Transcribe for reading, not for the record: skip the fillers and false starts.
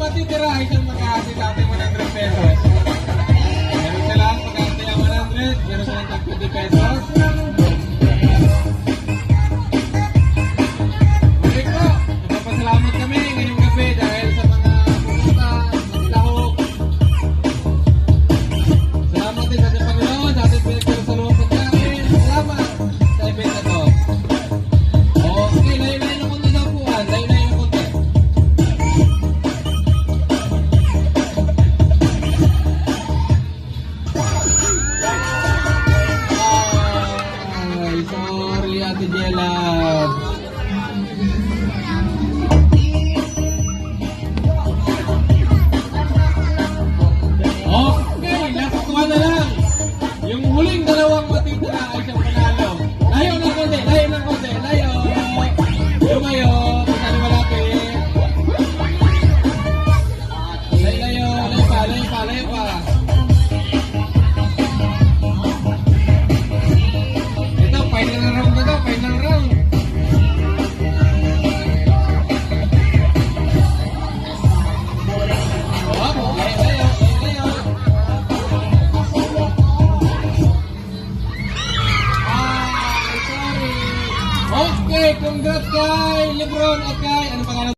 matitira ay siyang mag-aasi sa ating 100 pesos. Meron silang mag-aasi ang 100, meron silang 20 pesos. Okay po, nagpapasalamat kami ngayong gabi dahil sa mga pumunta, maglahok. Salamat din sa ating Panginoon, sa ating pinagsaluhan pagkain. Salamat sa event na to. Okay, layo-layo na konti sa upuan, layo-layo na konti. Ay, sorry Ate Jella. Okay, nakukuha na lang. Yung huling dalawang matitira ay siyang panalo. Layo ng konti, layo ng konti, layo. Lumayo, masyado malapit. Layo, layo pa, layo pa, layo pa. Ito, final round na to, final round. Layo, layo, layo. Sorry. Okay, congrats kay Lebron at kay, ano pangalan?